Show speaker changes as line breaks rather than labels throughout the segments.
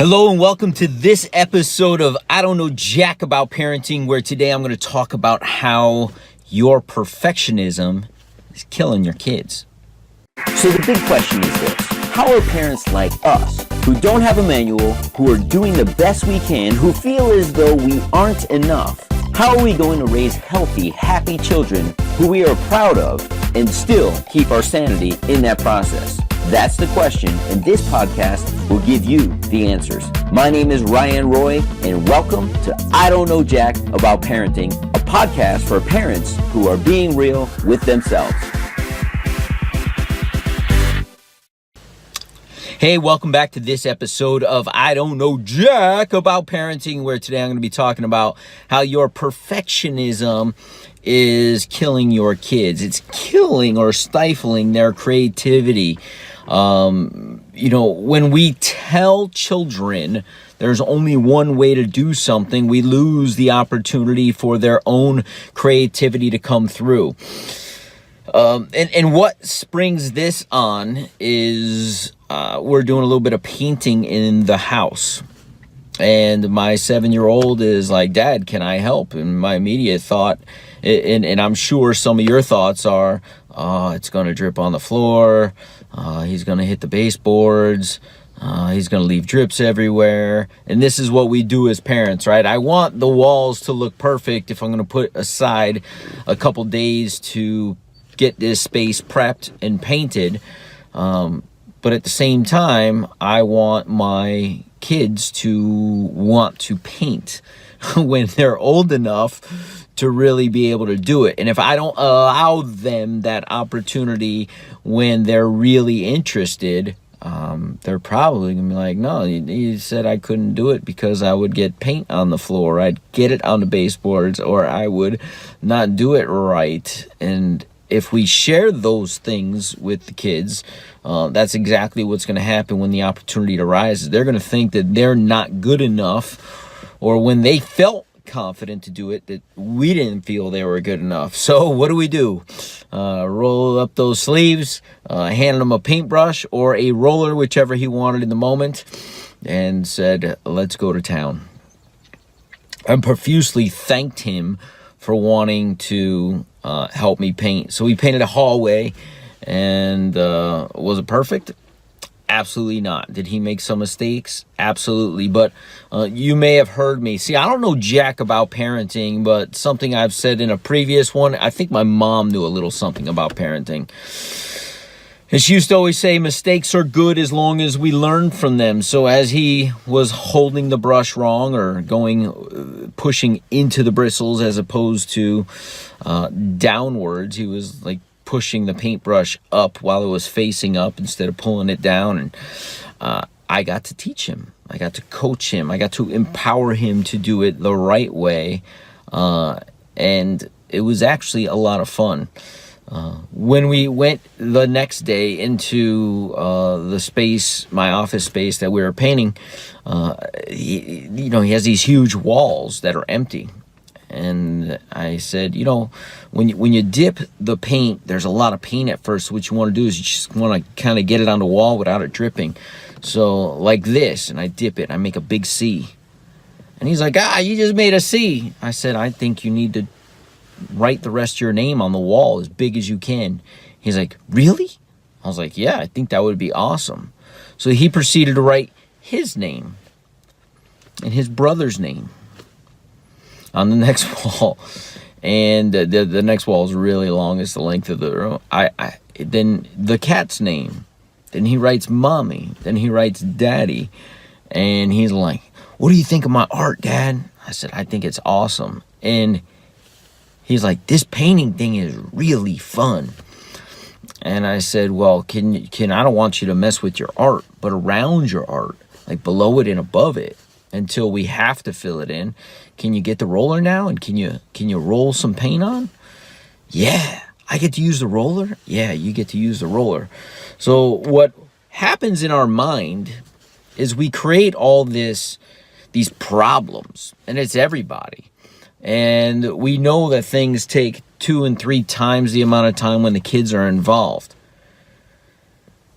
Hello and welcome to this episode of I Don't Know Jack About Parenting, where today I'm going to talk about how your perfectionism is killing your kids. So the big question is this: how are parents like us, who don't have a manual, who are doing the best we can, who feel as though we aren't enough, how are we going to raise healthy, happy children who we are proud of and still keep our sanity in that process? That's the question, and this podcast will give you the answers. My name is Ryan Roy, and welcome to I Don't Know Jack About Parenting, a podcast for parents who are being real with themselves. Hey, welcome back to this episode of I Don't Know Jack About Parenting, where today I'm going to be talking about how your perfectionism is killing your kids. It's killing or stifling their creativity. When we tell children there's only one way to do something, we lose the opportunity for their own creativity to come through. And what springs this on is we're doing a little bit of painting in the house. And my 7-year-old is like, "Dad, can I help?" And my immediate thought, and I'm sure some of your thoughts are, it's going to drip on the floor. He's going to hit the baseboards. He's going to leave drips everywhere. And this is what we do as parents, right? I want the walls to look perfect if I'm going to put aside a couple days to get this space prepped and painted. But at the same time, I want my kids to want to paint when they're old enough to really be able to do it. And if I don't allow them that opportunity when they're really interested, they're probably gonna be like, "No, you said I couldn't do it because I would get paint on the floor, I'd get it on the baseboards, or I would not do it right." And if we share those things with the kids, that's exactly what's going to happen when the opportunity arises. They're going to think that they're not good enough, or when they felt confident to do it, that we didn't feel they were good enough. So what do? Roll up those sleeves, handed him a paintbrush or a roller, whichever he wanted in the moment, and said, "Let's go to town." I profusely thanked him for wanting to help me paint. So we painted a hallway, and was it perfect? Absolutely not. Did he make some mistakes? Absolutely. But you may have heard me. See, I don't know jack about parenting, but something I've said in a previous one, I think my mom knew a little something about parenting. And she used to always say, mistakes are good as long as we learn from them. So as he was holding the brush wrong or pushing into the bristles as opposed to downwards, he was like pushing the paintbrush up while it was facing up instead of pulling it down. And I got to teach him. I got to coach him. I got to empower him to do it the right way. And it was actually a lot of fun. When we went the next day into the space, my office space that we were painting, he has these huge walls that are empty. And I said, when you dip the paint, there's a lot of paint at first. So what you want to do is you just want to kind of get it on the wall without it dripping. So like this, and I dip it, I make a big C. And he's like, you just made a C. I said, I think you need to write the rest of your name on the wall as big as you can. He's like, really? I was like, yeah, I think that would be awesome. So he proceeded to write his name and his brother's name on the next wall. And the next wall is really long. It's the length of the room. Then the cat's name. Then he writes mommy. Then he writes daddy. And he's like, "What do you think of my art, Dad?" I said, "I think it's awesome." And he's like, "This painting thing is really fun." And I said, "Well, I don't want you to mess with your art, but around your art, like below it and above it, until we have to fill it in. Can you get the roller now? And can you roll some paint on?" "Yeah, I get to use the roller?" "Yeah, you get to use the roller." So what happens in our mind is we create all these problems, and it's everybody. And we know that things take 2 and 3 times the amount of time when the kids are involved.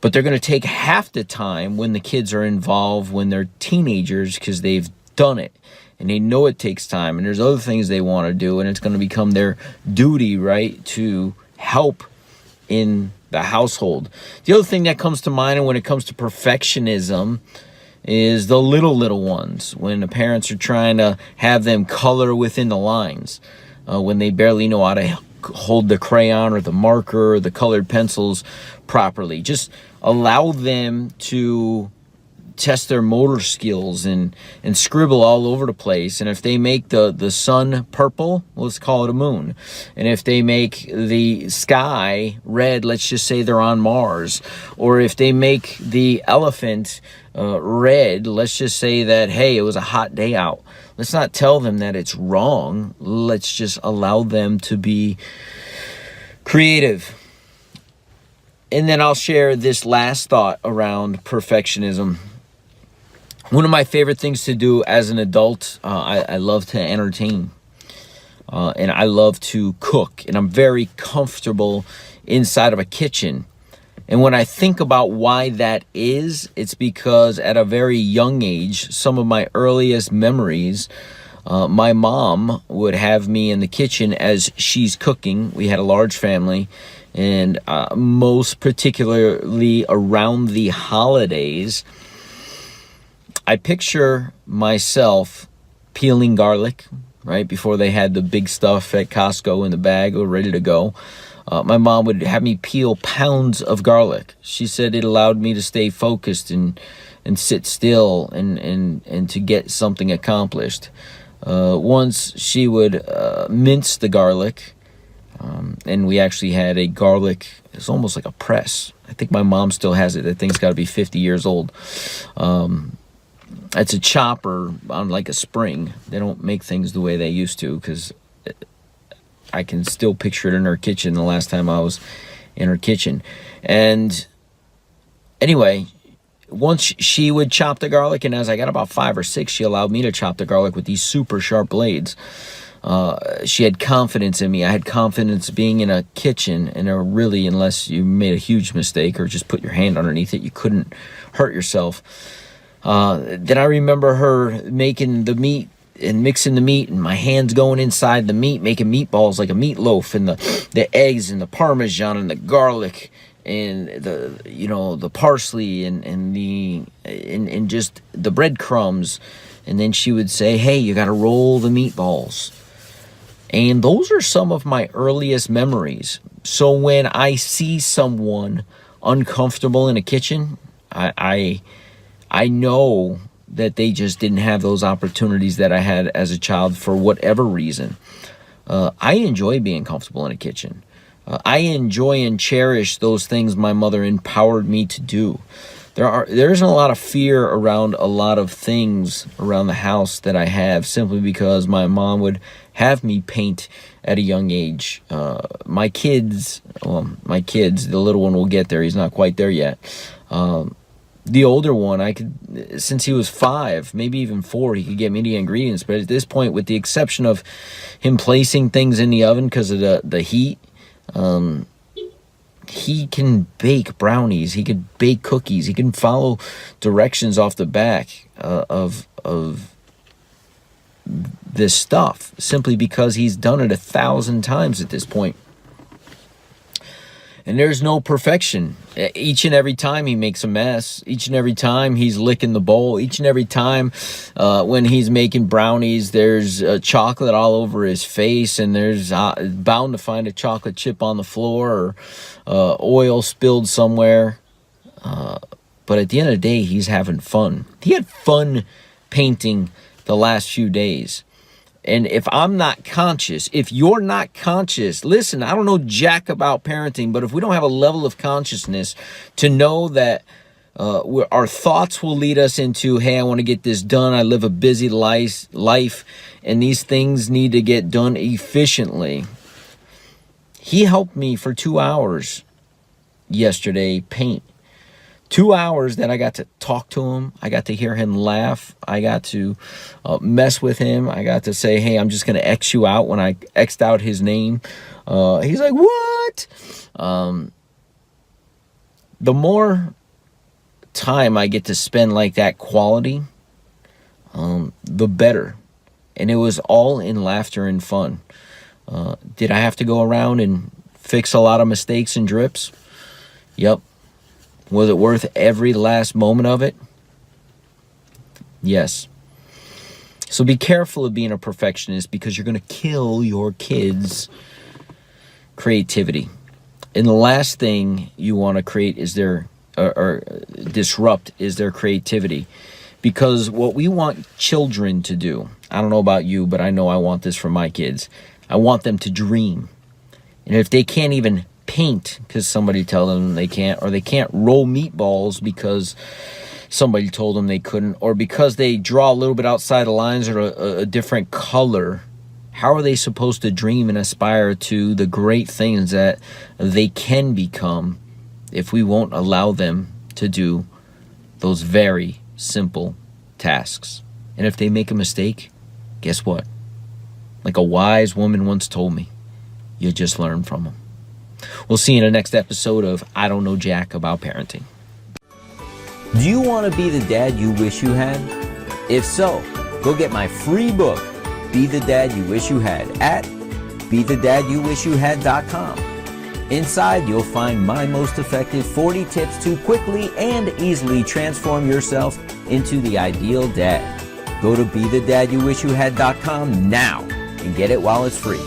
But they're going to take half the time when the kids are involved, when they're teenagers, because they've done it. And they know it takes time. And there's other things they want to do. And it's going to become their duty, right, to help in the household. The other thing that comes to mind when it comes to perfectionism is the little ones. When the parents are trying to have them color within the lines. When they barely know how to hold the crayon or the marker or the colored pencils properly. Just allow them to test their motor skills and scribble all over the place. And if they make the sun purple, let's call it a moon. And if they make the sky red, let's just say they're on Mars. Or if they make the elephant red, let's just say that, hey, it was a hot day out. Let's not tell them that it's wrong. Let's just allow them to be creative. And then I'll share this last thought around perfectionism. One of my favorite things to do as an adult, I love to entertain. And I love to cook. And I'm very comfortable inside of a kitchen. And when I think about why that is, it's because at a very young age, some of my earliest memories, my mom would have me in the kitchen as she's cooking. We had a large family, and most particularly around the holidays, I picture myself peeling garlic, right, before they had the big stuff at Costco in the bag or ready to go. My mom would have me peel pounds of garlic. She said it allowed me to stay focused and sit still and to get something accomplished. Once she would mince the garlic, and we actually had a garlic, it's almost like a press. I think my mom still has it. That thing's got to be 50 years old. It's a chopper on like a spring. They don't make things the way they used to, because I can still picture it in her kitchen the last time I was in her kitchen. And anyway, once she would chop the garlic, and as I got about 5 or 6, she allowed me to chop the garlic with these super sharp blades. She had confidence in me. I had confidence being in a kitchen, and really, unless you made a huge mistake or just put your hand underneath it, you couldn't hurt yourself. Then I remember her making the meat and mixing the meat, and my hands going inside the meat, making meatballs like a meatloaf, and the eggs and the Parmesan and the garlic and the parsley and just the breadcrumbs. And then she would say, hey, you got to roll the meatballs. And those are some of my earliest memories. So when I see someone uncomfortable in a kitchen, I know that they just didn't have those opportunities that I had as a child for whatever reason. I enjoy being comfortable in a kitchen. I enjoy and cherish those things my mother empowered me to do. There isn't a lot of fear around a lot of things around the house that I have, simply because my mom would have me paint at a young age. My kids, the little one will get there. He's not quite there yet. The older one, since he was 5, maybe even 4, he could get me the ingredients. But at this point, with the exception of him placing things in the oven because of the heat, he can bake brownies. He could bake cookies. He can follow directions off the back of this stuff, simply because he's done it 1,000 times at this point. And there's no perfection. Each and every time he makes a mess. Each and every time he's licking the bowl. Each and every time when he's making brownies, there's chocolate all over his face, and there's bound to find a chocolate chip on the floor or oil spilled somewhere. But at the end of the day, he's having fun. He had fun painting the last few days. And if I'm not conscious, if you're not conscious, listen, I don't know jack about parenting, but if we don't have a level of consciousness to know that our thoughts will lead us into, hey, I want to get this done. I live a busy life, and these things need to get done efficiently. He helped me for 2 hours yesterday paint. 2 hours that I got to talk to him. I got to hear him laugh. I got to mess with him. I got to say, hey, I'm just going to X you out when I X'd out his name. He's like, what? The more time I get to spend like that quality, the better. And it was all in laughter and fun. Did I have to go around and fix a lot of mistakes and drips? Yep. Was it worth every last moment of it? Yes. So be careful of being a perfectionist, because you're going to kill your kids' creativity. And the last thing you want to create is or disrupt is their creativity. Because what we want children to do, I don't know about you, but I know I want this for my kids. I want them to dream. And if they can't even paint because somebody told them they can't, or they can't roll meatballs because somebody told them they couldn't, or because they draw a little bit outside the lines or a different color, how are they supposed to dream and aspire to the great things that they can become if we won't allow them to do those very simple tasks? And if they make a mistake, guess what? Like a wise woman once told me, you just learn from them. We'll see you in the next episode of I Don't Know Jack About Parenting. Do you want to be the dad you wish you had? If so, go get my free book, Be the Dad You Wish You Had, at BeTheDadYouWishYouHad.com. Inside, you'll find my most effective 40 tips to quickly and easily transform yourself into the ideal dad. Go to BeTheDadYouWishYouHad.com now and get it while it's free.